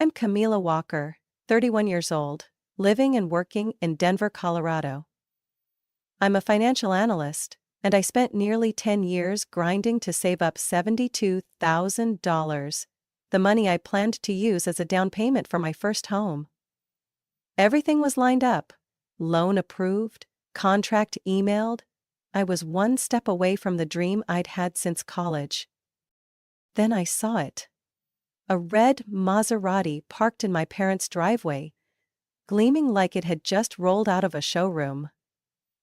I'm Camila Walker, 31 years old, living and working in Denver, Colorado. I'm a financial analyst, and I spent nearly 10 years grinding to save up $72,000, the money I planned to use as a down payment for my first home. Everything was lined up, loan approved, contract emailed. I was one step away from the dream I'd had since college. Then I saw it. A red Maserati parked in my parents' driveway, gleaming like it had just rolled out of a showroom.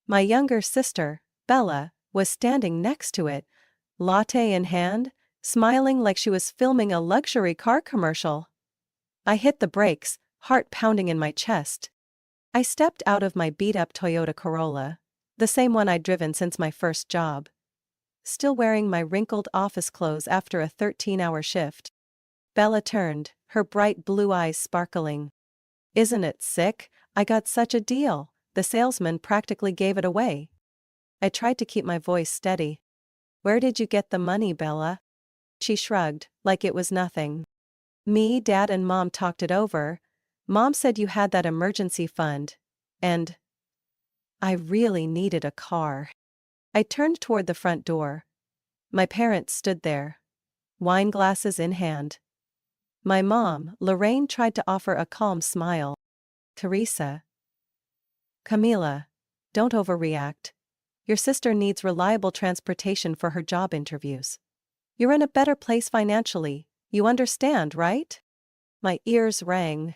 My younger sister, Bella, was standing next to it, latte in hand, smiling like she was filming a luxury car commercial. I hit the brakes, heart pounding in my chest. I stepped out of my beat-up Toyota Corolla, the same one I'd driven since my first job. Still wearing my wrinkled office clothes after a 13-hour shift. Bella turned, her bright blue eyes sparkling. "Isn't it sick? I got such a deal. The salesman practically gave it away." I tried to keep my voice steady. "Where did you get the money, Bella?" She shrugged, like it was nothing. "Me, Dad and Mom talked it over. Mom said you had that emergency fund. And I really needed a car." I turned toward the front door. My parents stood there, wine glasses in hand. My mom, Lorraine, tried to offer a calm smile. "Teresa." "Camila, don't overreact. Your sister needs reliable transportation for her job interviews. You're in a better place financially, you understand, right?" My ears rang.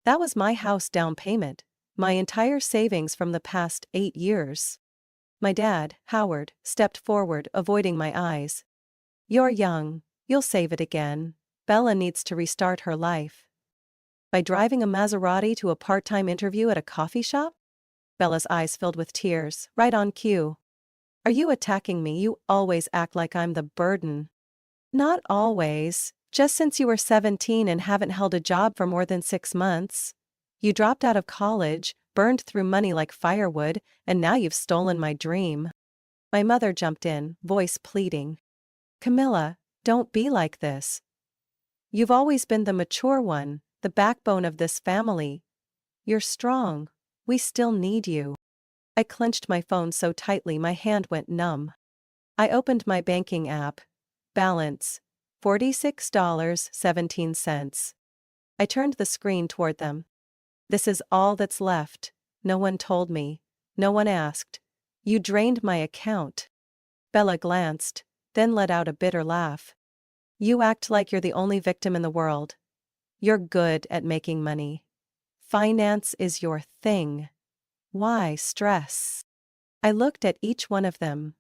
That was my house down payment, my entire savings from the past 8 years. My dad, Howard, stepped forward, avoiding my eyes. "You're young, you'll save it again. Bella needs to restart her life." By driving a Maserati to a part-time interview at a coffee shop? Bella's eyes filled with tears, right on cue. "Are you attacking me? You always act like I'm the burden." "Not always, just since you were 17 and haven't held a job for more than 6 months. You dropped out of college, burned through money like firewood, and now you've stolen my dream." My mother jumped in, voice pleading. "Camila, don't be like this. You've always been the mature one, the backbone of this family. You're strong. We still need you." I clenched my phone so tightly my hand went numb. I opened my banking app. Balance: $46.17. I turned the screen toward them. "This is all that's left. No one told me. No one asked. You drained my account." Bella glanced, then let out a bitter laugh. "You act like you're the only victim in the world. You're good at making money. Finance is your thing. Why stress?" I looked at each one of them.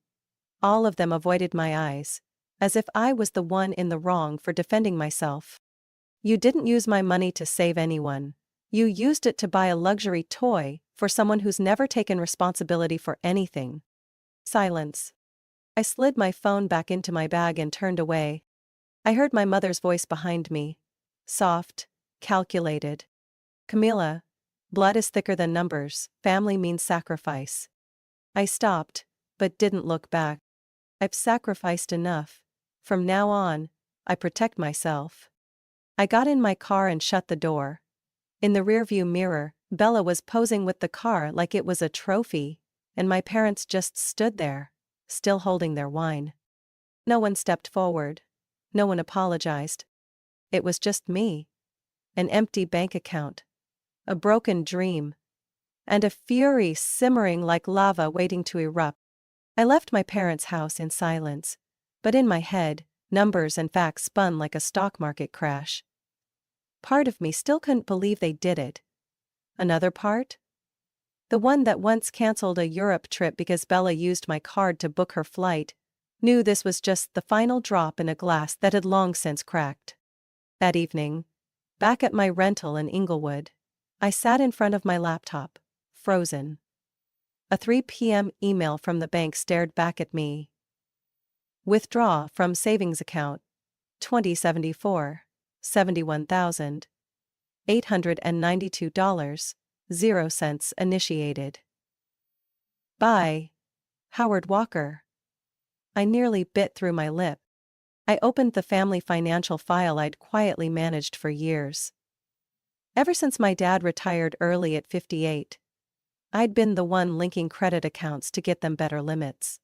All of them avoided my eyes, as if I was the one in the wrong for defending myself. "You didn't use my money to save anyone. You used it to buy a luxury toy for someone who's never taken responsibility for anything." Silence. I slid my phone back into my bag and turned away. I heard my mother's voice behind me. Soft, calculated. "Camila, blood is thicker than numbers, family means sacrifice." I stopped, but didn't look back. I've sacrificed enough. From now on, I protect myself. I got in my car and shut the door. In the rearview mirror, Bella was posing with the car like it was a trophy, and my parents just stood there, still holding their wine. No one stepped forward. No one apologized. It was just me. An empty bank account. A broken dream. And a fury simmering like lava waiting to erupt. I left my parents' house in silence, but in my head, numbers and facts spun like a stock market crash. Part of me still couldn't believe they did it. Another part? The one that once canceled a Europe trip because Bella used my card to book her flight, knew this was just the final drop in a glass that had long since cracked. That evening, back at my rental in Inglewood, I sat in front of my laptop, frozen. A 3 p.m. email from the bank stared back at me. "Withdraw from savings account. 2074, $71,892.00 initiated. By Howard Walker." I nearly bit through my lip. I opened the family financial file I'd quietly managed for years. Ever since my dad retired early at 58, I'd been the one linking credit accounts to get them better limits.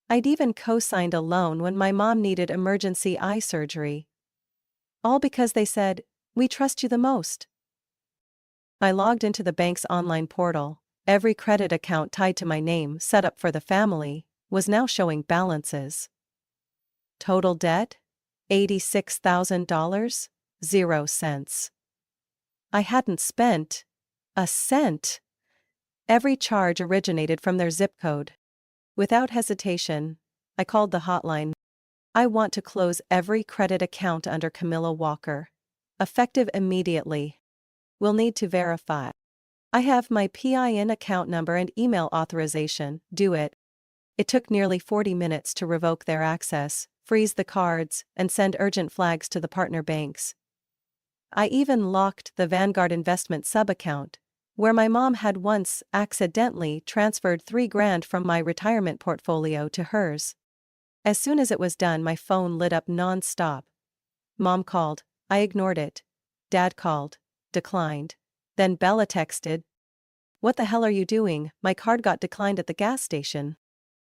I'd even co-signed a loan when my mom needed emergency eye surgery. All because they said, "We trust you the most." I logged into the bank's online portal. Every credit account tied to my name set up for the family was now showing balances. Total debt? $86,000? 0 cents. I hadn't spent a cent. Every charge originated from their zip code. Without hesitation, I called the hotline. "I want to close every credit account under Camilla Walker. Effective immediately. We'll need to verify. I have my PIN account number and email authorization. Do it." It took nearly 40 minutes to revoke their access, freeze the cards, and send urgent flags to the partner banks. I even locked the Vanguard investment sub-account, where my mom had once accidentally transferred $3,000 from my retirement portfolio to hers. As soon as it was done, my phone lit up non-stop. Mom called. I ignored it. Dad called. Declined. Then Bella texted. "What the hell are you doing? My card got declined at the gas station."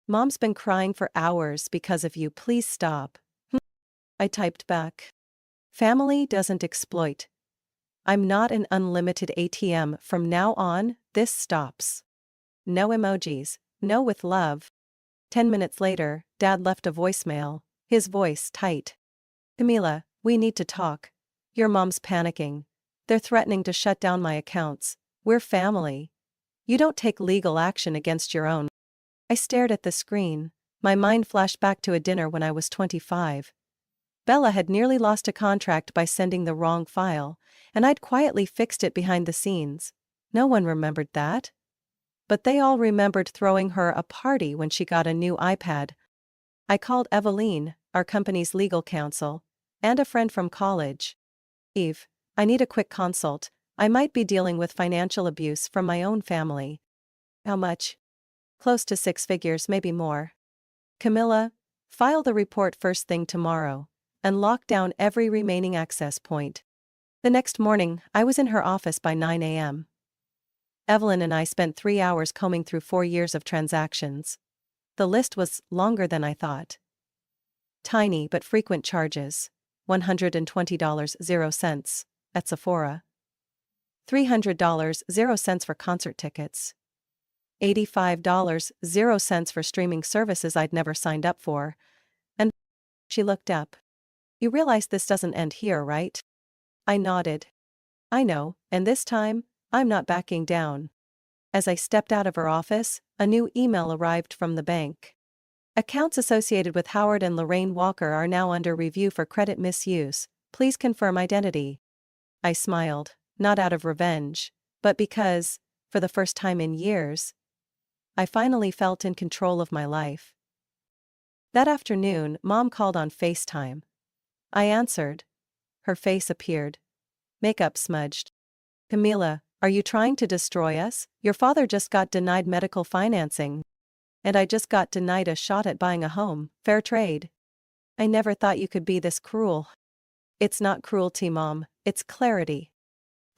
"Mom's been crying for hours because of you. Please stop." I typed back. "Family doesn't exploit. I'm not an unlimited ATM. From now on, this stops." No emojis. No with love. 10 minutes later, Dad left a voicemail, his voice tight. "Camila, we need to talk. Your mom's panicking. They're threatening to shut down my accounts. We're family. You don't take legal action against your own." I stared at the screen. My mind flashed back to a dinner when I was 25. Bella had nearly lost a contract by sending the wrong file, and I'd quietly fixed it behind the scenes. No one remembered that. But they all remembered throwing her a party when she got a new iPad. I called Eveline, our company's legal counsel, and a friend from college. "Eve, I need a quick consult. I might be dealing with financial abuse from my own family." "How much?" "Close to 6 figures, maybe more." "Camilla, file the report first thing tomorrow, and lock down every remaining access point." The next morning, I was in her office by 9 a.m. Evelyn and I spent 3 hours combing through 4 years of transactions. The list was longer than I thought. Tiny but frequent charges. $120, 0 cents, at Sephora. $300, 0 cents for concert tickets. $85, 0 cents for streaming services I'd never signed up for. And she looked up. "You realize this doesn't end here, right?" I nodded. "I know, and this time, I'm not backing down." As I stepped out of her office, a new email arrived from the bank. "Accounts associated with Howard and Lorraine Walker are now under review for credit misuse. Please confirm identity." I smiled, not out of revenge, but because, for the first time in years, I finally felt in control of my life. That afternoon, Mom called on FaceTime. I answered. Her face appeared. Makeup smudged. "Camila, are you trying to destroy us? Your father just got denied medical financing. And I just got denied a shot at buying a home. Fair trade. I never thought you could be this cruel." "It's not cruelty, Mom, it's clarity."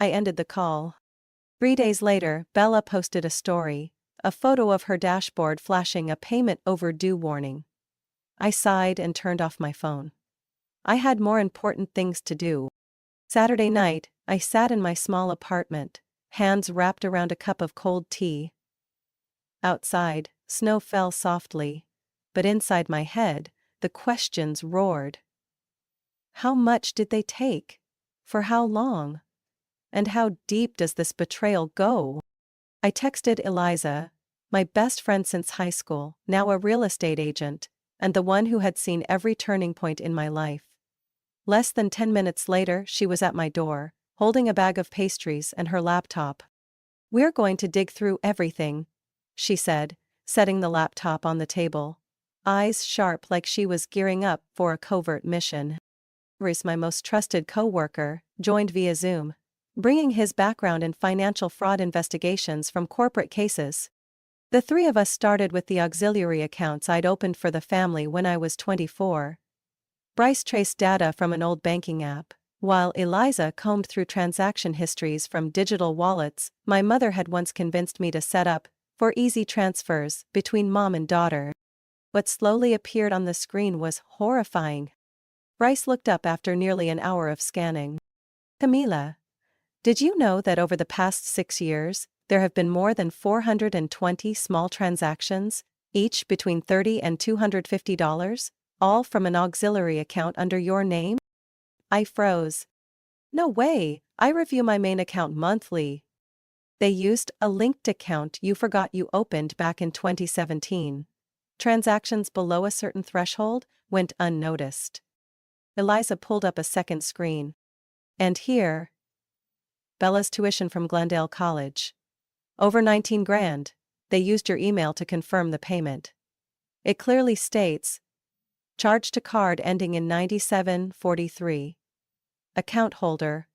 I ended the call. 3 days later, Bella posted a story, a photo of her dashboard flashing a payment overdue warning. I sighed and turned off my phone. I had more important things to do. Saturday night, I sat in my small apartment, hands wrapped around a cup of cold tea. Outside, snow fell softly, but inside my head, the questions roared. How much did they take? For how long? And how deep does this betrayal go? I texted Eliza, my best friend since high school, now a real estate agent, and the one who had seen every turning point in my life. Less than 10 minutes later, she was at my door, holding a bag of pastries and her laptop. "We're going to dig through everything," she said, setting the laptop on the table, eyes sharp like she was gearing up for a covert mission. Reese, my most trusted co-worker, joined via Zoom, bringing his background in financial fraud investigations from corporate cases. The three of us started with the auxiliary accounts I'd opened for the family when I was 24. Bryce traced data from an old banking app, While Eliza combed through transaction histories from digital wallets my mother had once convinced me to set up for easy transfers between mom and daughter. What slowly appeared on the screen was horrifying. Bryce looked up after nearly an hour of scanning. Camila, did you know that over the past 6 years, there have been more than 420 small transactions, each between $30 and $250, all from an auxiliary account under your name? I froze. No way, I review my main account monthly. They used a linked account you forgot you opened back in 2017. Transactions below a certain threshold went unnoticed. Eliza pulled up a second screen. And here, Bella's tuition from Glendale College. Over 19 grand. They used your email to confirm the payment. It clearly states, charge to card ending in 9743. Account holder,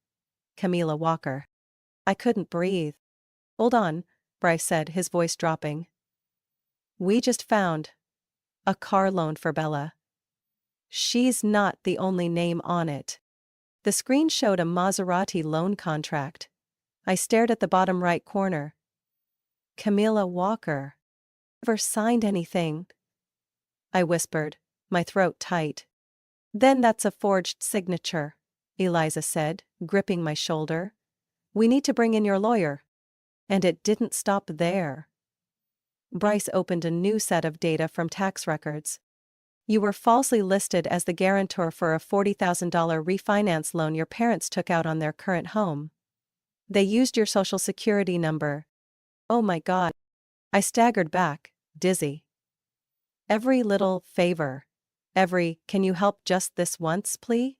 Camila Walker. I couldn't breathe. Hold on, Bryce said, his voice dropping. We just found a car loan for Bella. She's not the only name on it. The screen showed a Maserati loan contract. I stared at the bottom right corner. Camila Walker. Never signed anything. I whispered, my throat tight. Then that's a forged signature, Eliza said, gripping my shoulder. We need to bring in your lawyer. And it didn't stop there. Bryce opened a new set of data from tax records. You were falsely listed as the guarantor for a $40,000 refinance loan your parents took out on their current home. They used your social security number. Oh my God. I staggered back, dizzy. Every little favor. Every, can you help just this once, please?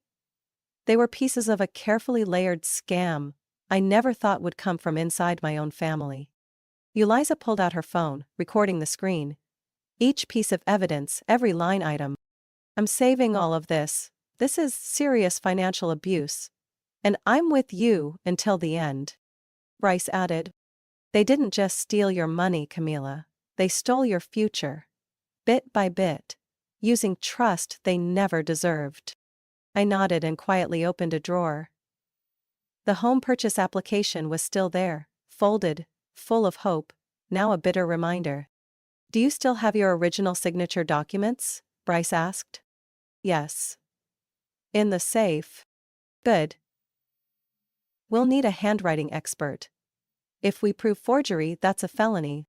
They were pieces of a carefully layered scam I never thought would come from inside my own family. Eliza pulled out her phone, recording the screen. Each piece of evidence, every line item. I'm saving all of this. This is serious financial abuse. And I'm with you until the end. Bryce added. They didn't just steal your money, Camila. They stole your future. Bit by bit. Using trust they never deserved. I nodded and quietly opened a drawer. The home purchase application was still there, folded, full of hope, now a bitter reminder. Do you still have your original signature documents? Bryce asked. Yes. In the safe. Good. We'll need a handwriting expert. If we prove forgery, that's a felony.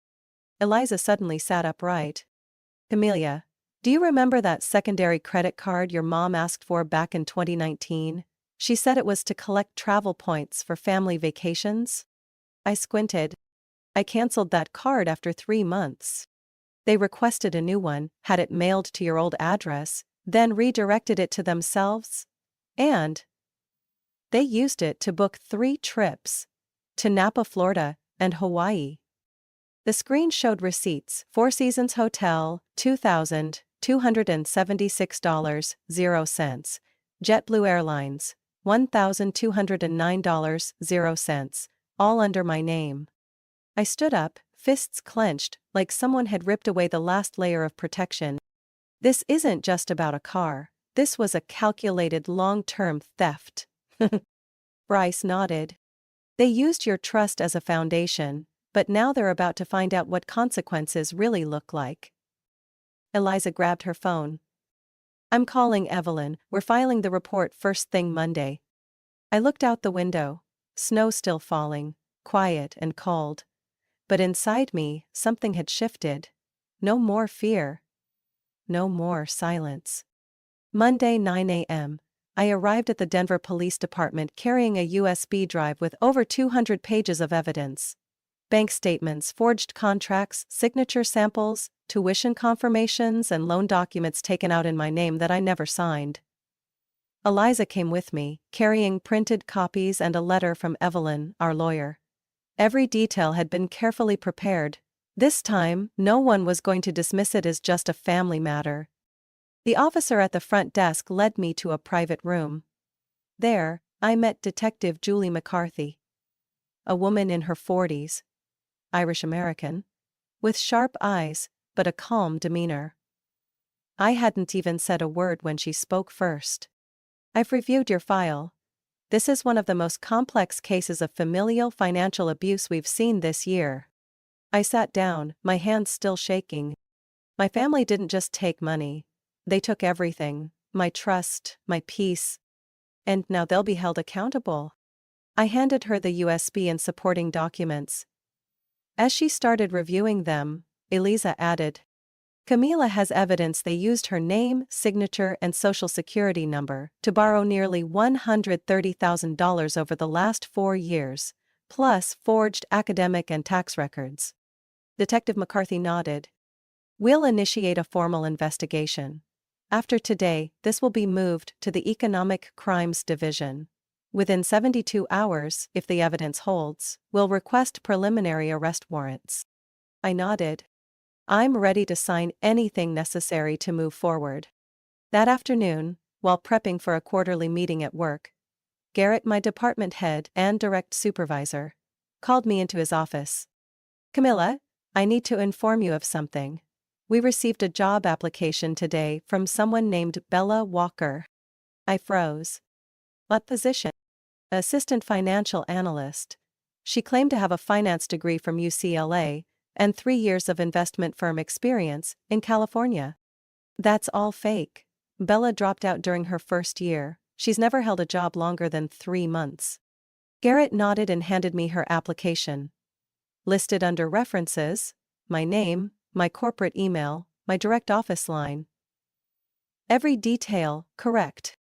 Eliza suddenly sat upright. Amelia, do you remember that secondary credit card your mom asked for back in 2019? She said it was to collect travel points for family vacations. I squinted. I canceled that card after 3 months. They requested a new one, had it mailed to your old address, then redirected it to themselves. And they used it to book 3 trips to Napa, Florida, and Hawaii. The screen showed receipts: Four Seasons Hotel, $2,276.00. JetBlue Airlines, $1,209.00, all under my name. I stood up, fists clenched, like someone had ripped away the last layer of protection. This isn't just about a car. This was a calculated long-term theft. Bryce nodded. They used your trust as a foundation, but now they're about to find out what consequences really look like. Eliza grabbed her phone. I'm calling Evelyn, we're filing the report first thing Monday. I looked out the window. Snow still falling, quiet and cold. But inside me, something had shifted. No more fear. No more silence. Monday, 9 a.m. I arrived at the Denver Police Department carrying a USB drive with over 200 pages of evidence. Bank statements, forged contracts, signature samples, tuition confirmations, and loan documents taken out in my name that I never signed. Eliza came with me, carrying printed copies and a letter from Evelyn, our lawyer. Every detail had been carefully prepared. This time, no one was going to dismiss it as just a family matter. The officer at the front desk led me to a private room. There, I met Detective Julie McCarthy. A woman in her 40s. Irish-American. With sharp eyes, but a calm demeanor. I hadn't even said a word when she spoke first. I've reviewed your file. This is one of the most complex cases of familial financial abuse we've seen this year. I sat down, my hands still shaking. My family didn't just take money. They took everything, my trust, my peace. And now they'll be held accountable. I handed her the USB and supporting documents. As she started reviewing them, Eliza added, Camila has evidence they used her name, signature, and social security number to borrow nearly $130,000 over the last 4 years, plus forged academic and tax records. Detective McCarthy nodded. We'll initiate a formal investigation. After today, this will be moved to the Economic Crimes Division. Within 72 hours, if the evidence holds, we'll request preliminary arrest warrants. I nodded. I'm ready to sign anything necessary to move forward. That afternoon, while prepping for a quarterly meeting at work, Garrett, my department head and direct supervisor, called me into his office. Camilla, I need to inform you of something. We received a job application today from someone named Bella Walker. I froze. What position? Assistant financial analyst. She claimed to have a finance degree from UCLA and 3 years of investment firm experience in California. That's all fake. Bella dropped out during her first year. She's never held a job longer than 3 months. Garrett nodded and handed me her application. Listed under references, my name, my corporate email, my direct office line. Every detail correct.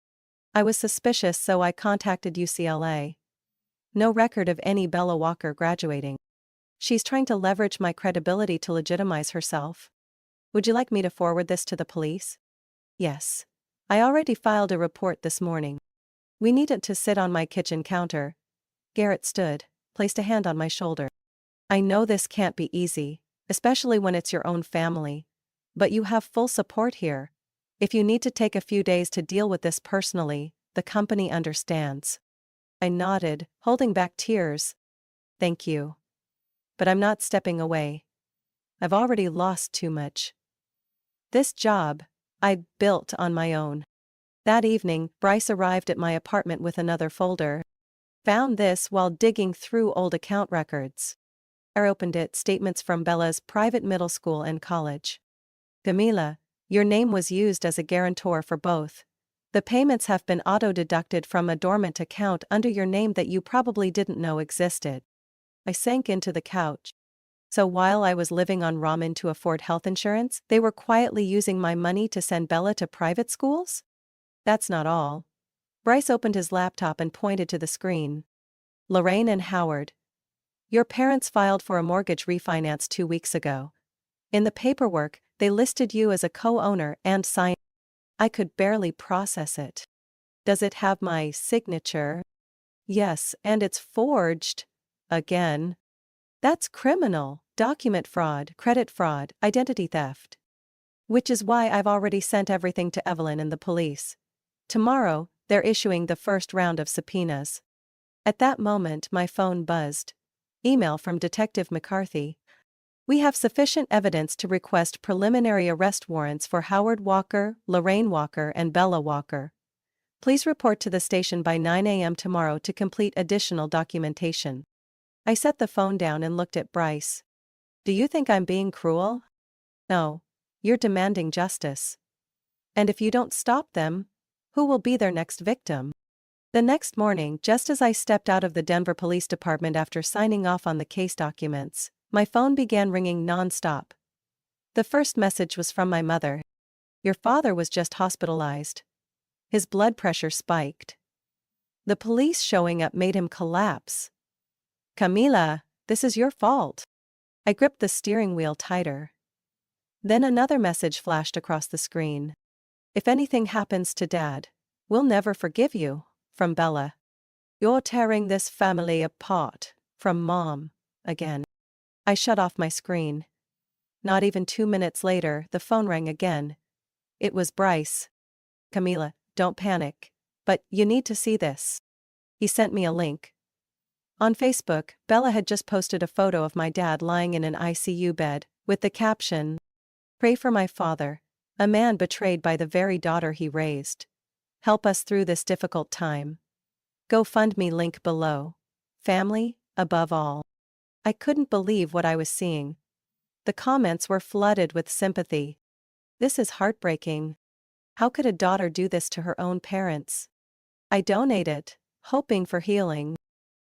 I was suspicious, so I contacted UCLA. No record of any Bella Walker graduating. She's trying to leverage my credibility to legitimize herself. Would you like me to forward this to the police? Yes. I already filed a report this morning. We need it to sit on my kitchen counter. Garrett stood, placed a hand on my shoulder. I know this can't be easy, especially when it's your own family. But you have full support here. If you need to take a few days to deal with this personally, the company understands. I nodded, holding back tears. Thank you. But I'm not stepping away. I've already lost too much. This job, I built on my own. That evening, Bryce arrived at my apartment with another folder. Found this while digging through old account records. I opened it, statements from Bella's private middle school and college. Camila, your name was used as a guarantor for both. The payments have been auto-deducted from a dormant account under your name that you probably didn't know existed. I sank into the couch. So while I was living on ramen to afford health insurance, they were quietly using my money to send Bella to private schools? That's not all. Bryce opened his laptop and pointed to the screen. Lorraine and Howard. Your parents filed for a mortgage refinance 2 weeks ago. In the paperwork, they listed you as a co-owner and signed. I could barely process it. Does it have my signature? Yes, and it's forged. Again. That's criminal, document fraud, credit fraud, identity theft. Which is why I've already sent everything to Evelyn and the police. Tomorrow, they're issuing the first round of subpoenas. At that moment, my phone buzzed. Email from Detective McCarthy. We have sufficient evidence to request preliminary arrest warrants for Howard Walker, Lorraine Walker, and Bella Walker. Please report to the station by 9 a.m. tomorrow to complete additional documentation. I set the phone down and looked at Bryce. Do you think I'm being cruel? No. You're demanding justice. And if you don't stop them, who will be their next victim? The next morning, just as I stepped out of the Denver Police Department after signing off on the case documents, my phone began ringing non-stop. The first message was from my mother. Your father was just hospitalized. His blood pressure spiked. The police showing up made him collapse. Camila, this is your fault. I gripped the steering wheel tighter. Then another message flashed across the screen. If anything happens to Dad, we'll never forgive you, from Bella. You're tearing this family apart, from Mom, again. I shut off my screen. Not even 2 minutes later, the phone rang again. It was Bryce. Camila, don't panic. But you need to see this. He sent me a link. On Facebook, Bella had just posted a photo of my dad lying in an ICU bed, with the caption, "Pray for my father, a man betrayed by the very daughter he raised. Help us through this difficult time." GoFundMe link below. Family, above all. I couldn't believe what I was seeing. The comments were flooded with sympathy. This is heartbreaking. How could a daughter do this to her own parents? I donated, hoping for healing.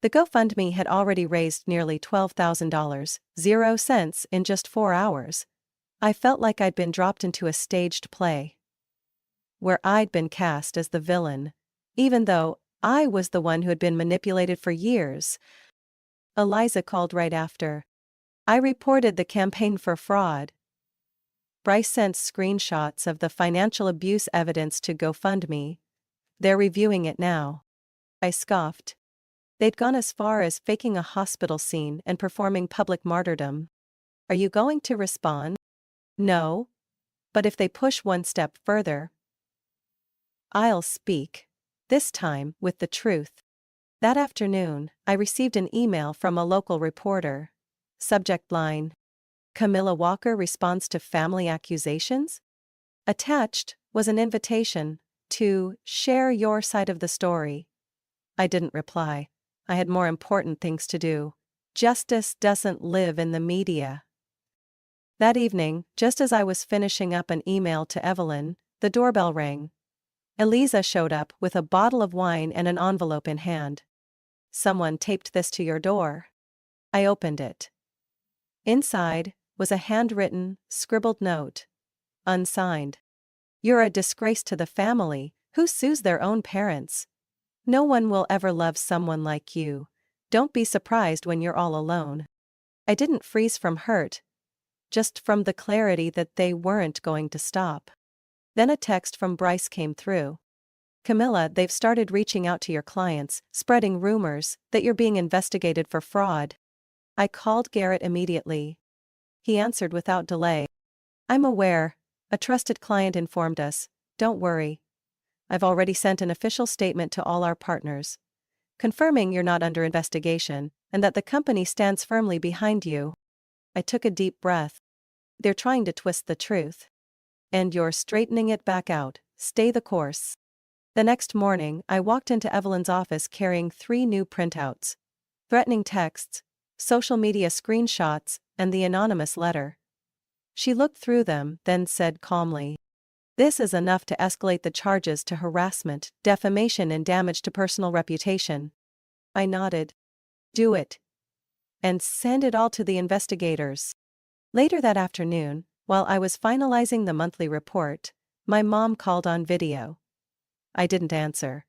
The GoFundMe had already raised nearly $12,000, 0 cents in just 4 hours. I felt like I'd been dropped into a staged play, where I'd been cast as the villain, even though I was the one who had been manipulated for years. Eliza called right after. I reported the campaign for fraud. Bryce sent screenshots of the financial abuse evidence to GoFundMe. They're reviewing it now. I scoffed. They'd gone as far as faking a hospital scene and performing public martyrdom. Are you going to respond? No. But if they push one step further, I'll speak. This time, with the truth. That afternoon, I received an email from a local reporter. Subject line: Camilla Walker responds to family accusations? Attached was an invitation to share your side of the story. I didn't reply. I had more important things to do. Justice doesn't live in the media. That evening, just as I was finishing up an email to Evelyn, the doorbell rang. Eliza showed up with a bottle of wine and an envelope in hand. Someone taped this to your door. I opened it. Inside was a handwritten, scribbled note. Unsigned. You're a disgrace to the family, who sues their own parents. No one will ever love someone like you. Don't be surprised when you're all alone. I didn't freeze from hurt, just from the clarity that they weren't going to stop. Then a text from Bryce came through. Camilla, they've started reaching out to your clients, spreading rumors that you're being investigated for fraud. I called Garrett immediately. He answered without delay. I'm aware. A trusted client informed us. Don't worry. I've already sent an official statement to all our partners, confirming you're not under investigation, and that the company stands firmly behind you. I took a deep breath. They're trying to twist the truth. And you're straightening it back out. Stay the course. The next morning, I walked into Evelyn's office carrying 3 new printouts. Threatening texts, social media screenshots, and the anonymous letter. She looked through them, then said calmly, "This is enough to escalate the charges to harassment, defamation, and damage to personal reputation." I nodded. Do it. And send it all to the investigators. Later that afternoon, while I was finalizing the monthly report, my mom called on video. I didn't answer.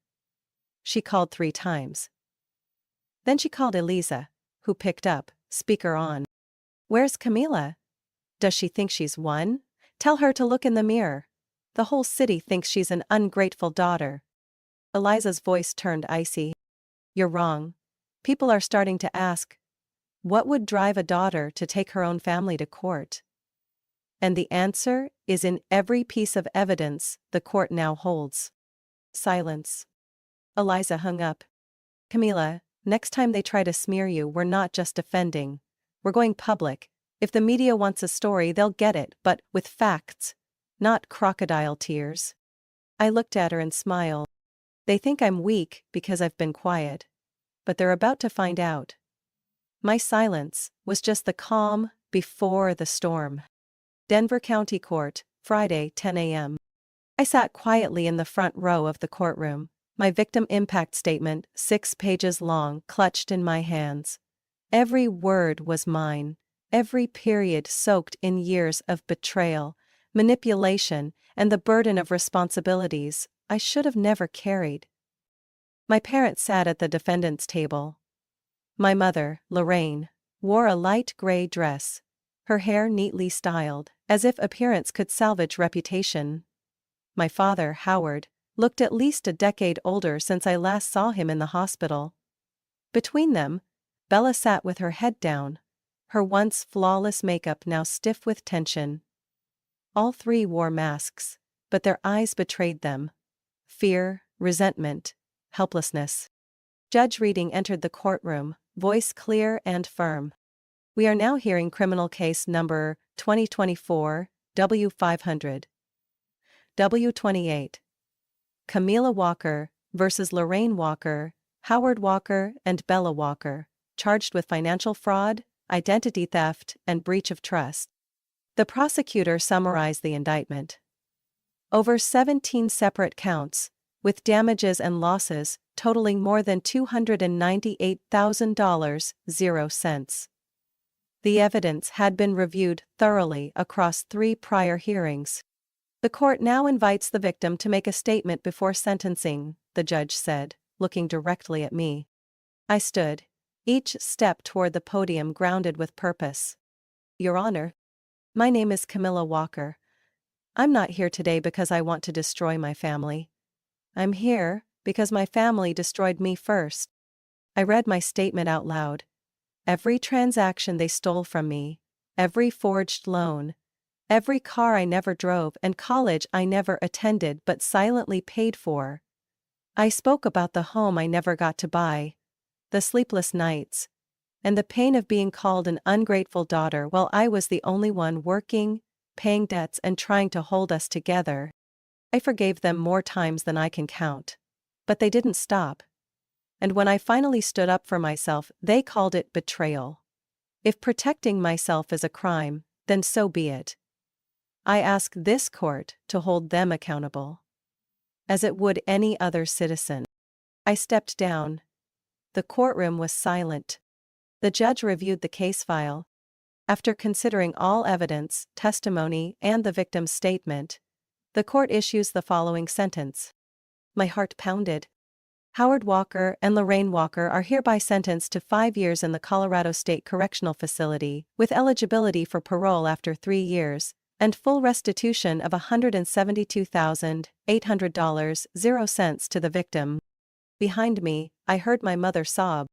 She called 3 times. Then she called Eliza, who picked up, speaker on. Where's Camila? Does she think she's won? Tell her to look in the mirror. The whole city thinks she's an ungrateful daughter. Eliza's voice turned icy. You're wrong. People are starting to ask, what would drive a daughter to take her own family to court? And the answer is in every piece of evidence the court now holds. Silence. Eliza hung up. Camila, next time they try to smear you, we're not just defending. We're going public. If the media wants a story, they'll get it, but with facts, not crocodile tears. I looked at her and smiled. They think I'm weak because I've been quiet. But they're about to find out. My silence was just the calm before the storm. Denver County Court, Friday, 10 a.m. I sat quietly in the front row of the courtroom, my victim impact statement, 6 pages long, clutched in my hands. Every word was mine, every period soaked in years of betrayal, manipulation, and the burden of responsibilities I should have never carried. My parents sat at the defendant's table. My mother, Lorraine, wore a light gray dress, her hair neatly styled, as if appearance could salvage reputation. My father, Howard, looked at least a decade older since I last saw him in the hospital. Between them, Bella sat with her head down, her once flawless makeup now stiff with tension. All 3 wore masks, but their eyes betrayed them. Fear, resentment, helplessness. Judge Reading entered the courtroom, voice clear and firm. We are now hearing criminal case number 2024, W500. W28. Camila Walker versus Lorraine Walker, Howard Walker and Bella Walker, charged with financial fraud, identity theft, and breach of trust. The prosecutor summarized the indictment. Over 17 separate counts, with damages and losses totaling more than $298,000. The evidence had been reviewed thoroughly across 3 prior hearings. The court now invites the victim to make a statement before sentencing, the judge said, looking directly at me. I stood, each step toward the podium grounded with purpose. Your Honor, my name is Camilla Walker. I'm not here today because I want to destroy my family. I'm here because my family destroyed me first. I read my statement out loud. Every transaction they stole from me, every forged loan, every car I never drove and college I never attended but silently paid for. I spoke about the home I never got to buy, the sleepless nights, and the pain of being called an ungrateful daughter while I was the only one working, paying debts and trying to hold us together. I forgave them more times than I can count. But they didn't stop. And when I finally stood up for myself, they called it betrayal. If protecting myself is a crime, then so be it. I ask this court to hold them accountable, as it would any other citizen. I stepped down. The courtroom was silent. The judge reviewed the case file. After considering all evidence, testimony, and the victim's statement, the court issues the following sentence. My heart pounded. Howard Walker and Lorraine Walker are hereby sentenced to 5 years in the Colorado State Correctional Facility, with eligibility for parole after 3 years, and full restitution of $172,800.00 to the victim. Behind me, I heard my mother sob.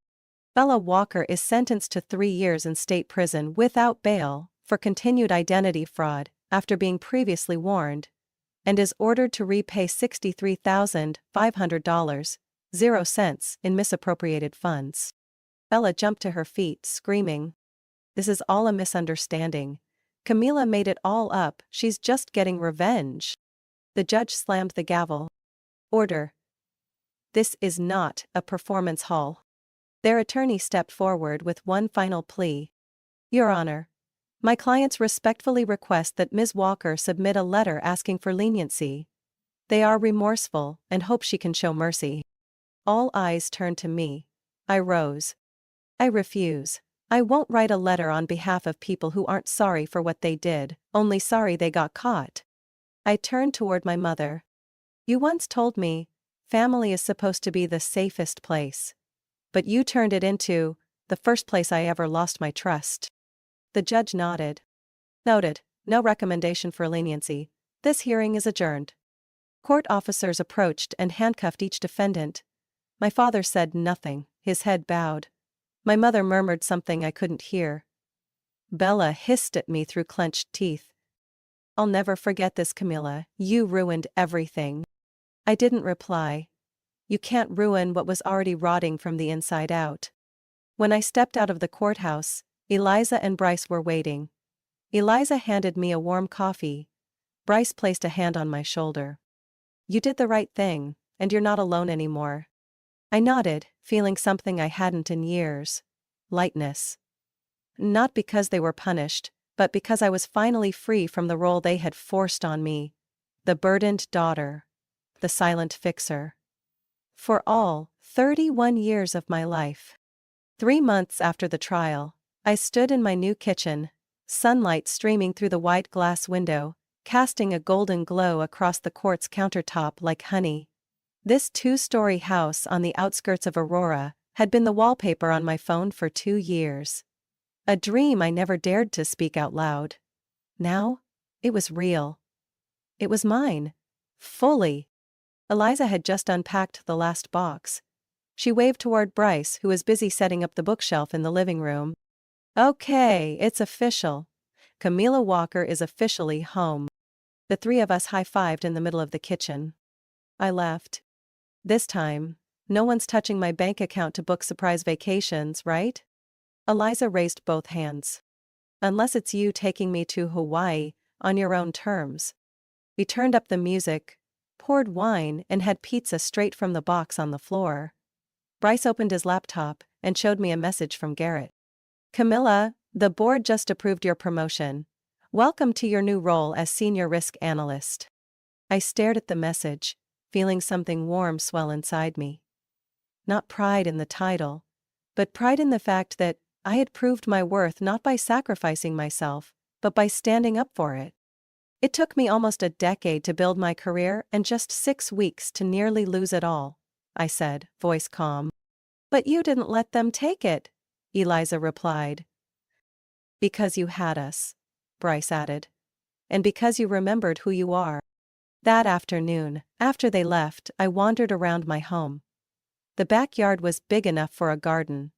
Bella Walker is sentenced to 3 years in state prison without bail for continued identity fraud after being previously warned, and is ordered to repay $63,500.00 in misappropriated funds. Bella jumped to her feet, screaming, "This is all a misunderstanding. Camila made it all up, she's just getting revenge." The judge slammed the gavel. Order. This is not a performance hall. Their attorney stepped forward with one final plea. Your Honor, my clients respectfully request that Ms. Walker submit a letter asking for leniency. They are remorseful and hope she can show mercy. All eyes turned to me. I rose. I refuse. I won't write a letter on behalf of people who aren't sorry for what they did, only sorry they got caught. I turned toward my mother. You once told me, family is supposed to be the safest place. But you turned it into the first place I ever lost my trust. The judge nodded. Noted, no recommendation for leniency. This hearing is adjourned. Court officers approached and handcuffed each defendant. My father said nothing, his head bowed. My mother murmured something I couldn't hear. Bella hissed at me through clenched teeth. I'll never forget this, Camilla, you ruined everything. I didn't reply. You can't ruin what was already rotting from the inside out. When I stepped out of the courthouse, Eliza and Bryce were waiting. Eliza handed me a warm coffee. Bryce placed a hand on my shoulder. You did the right thing, and you're not alone anymore. I nodded, feeling something I hadn't in years. Lightness. Not because they were punished, but because I was finally free from the role they had forced on me. The burdened daughter. The silent fixer. For all 31 years of my life. 3 months after the trial, I stood in my new kitchen, sunlight streaming through the wide glass window, casting a golden glow across the court's countertop like honey. This 2-story house on the outskirts of Aurora had been the wallpaper on my phone for 2 years. A dream I never dared to speak out loud. Now, it was real. It was mine. Fully. Eliza had just unpacked the last box. She waved toward Bryce, who was busy setting up the bookshelf in the living room. Okay, it's official. Camilla Walker is officially home. The 3 of us high-fived in the middle of the kitchen. I left. This time, no one's touching my bank account to book surprise vacations, right? Eliza raised both hands. Unless it's you taking me to Hawaii, on your own terms. We turned up the music, poured wine and had pizza straight from the box on the floor. Bryce opened his laptop and showed me a message from Garrett. Camilla, the board just approved your promotion. Welcome to your new role as Senior Risk Analyst. I stared at the message, feeling something warm swell inside me. Not pride in the title, but pride in the fact that I had proved my worth not by sacrificing myself, but by standing up for it. It took me almost a decade to build my career and just 6 weeks to nearly lose it all, I said, voice calm. But you didn't let them take it, Eliza replied. Because you had us, Bryce added. And because you remembered who you are. That afternoon, after they left, I wandered around my home. The backyard was big enough for a garden.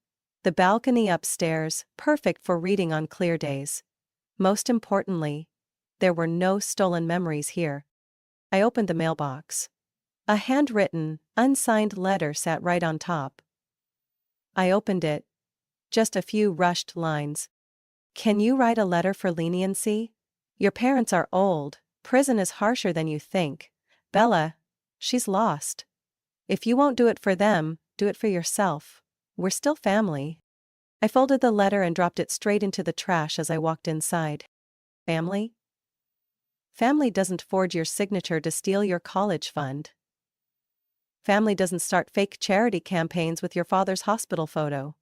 The balcony upstairs, perfect for reading on clear days. Most importantly, there were no stolen memories here. I opened the mailbox. A handwritten, unsigned letter sat right on top. I opened it. Just a few rushed lines. Can you write a letter for leniency? Your parents are old, prison is harsher than you think. Bella, she's lost. If you won't do it for them, do it for yourself. We're still family. I folded the letter and dropped it straight into the trash as I walked inside. Family? Family doesn't forge your signature to steal your college fund. Family doesn't start fake charity campaigns with your father's hospital photo.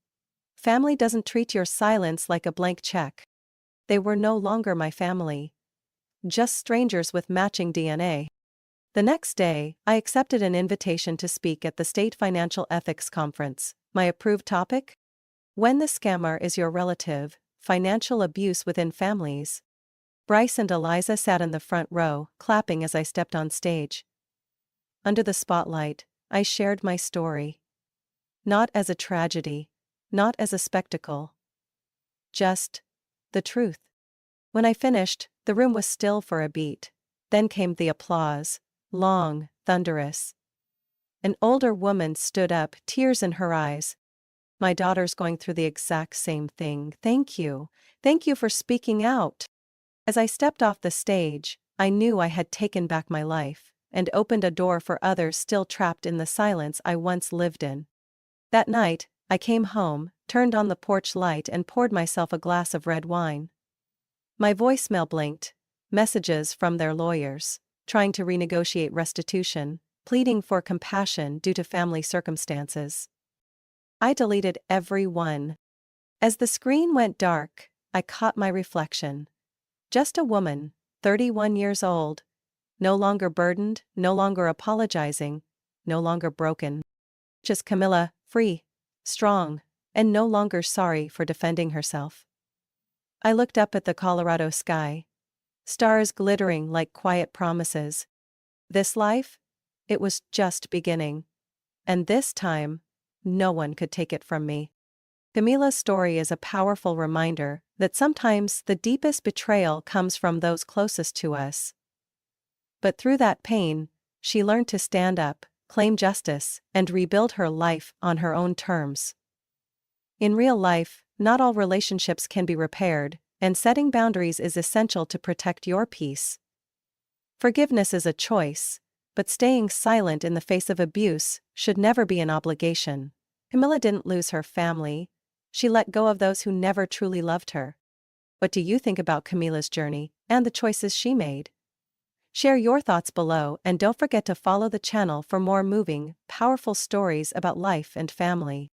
Family doesn't treat your silence like a blank check. They were no longer my family. Just strangers with matching DNA. The next day, I accepted an invitation to speak at the State Financial Ethics Conference. My approved topic? When the scammer is your relative, financial abuse within families. Bryce and Eliza sat in the front row, clapping as I stepped on stage. Under the spotlight, I shared my story. Not as a tragedy, not as a spectacle. Just the truth. When I finished, the room was still for a beat. Then came the applause, long, thunderous. An older woman stood up, tears in her eyes. My daughter's going through the exact same thing. Thank you. Thank you for speaking out. As I stepped off the stage, I knew I had taken back my life and opened a door for others still trapped in the silence I once lived in. That night, I came home, turned on the porch light and poured myself a glass of red wine. My voicemail blinked, messages from their lawyers, trying to renegotiate restitution, pleading for compassion due to family circumstances. I deleted every one. As the screen went dark, I caught my reflection. Just a woman, 31 years old. No longer burdened, no longer apologizing, no longer broken. Just Camilla, free, strong, and no longer sorry for defending herself. I looked up at the Colorado sky. Stars glittering like quiet promises. This life? It was just beginning. And this time, no one could take it from me. Camilla's story is a powerful reminder that sometimes the deepest betrayal comes from those closest to us. But through that pain, she learned to stand up, claim justice, and rebuild her life on her own terms. In real life, not all relationships can be repaired, and setting boundaries is essential to protect your peace. Forgiveness is a choice, but staying silent in the face of abuse should never be an obligation. Camilla didn't lose her family. She let go of those who never truly loved her. What do you think about Camilla's journey and the choices she made? Share your thoughts below and don't forget to follow the channel for more moving, powerful stories about life and family.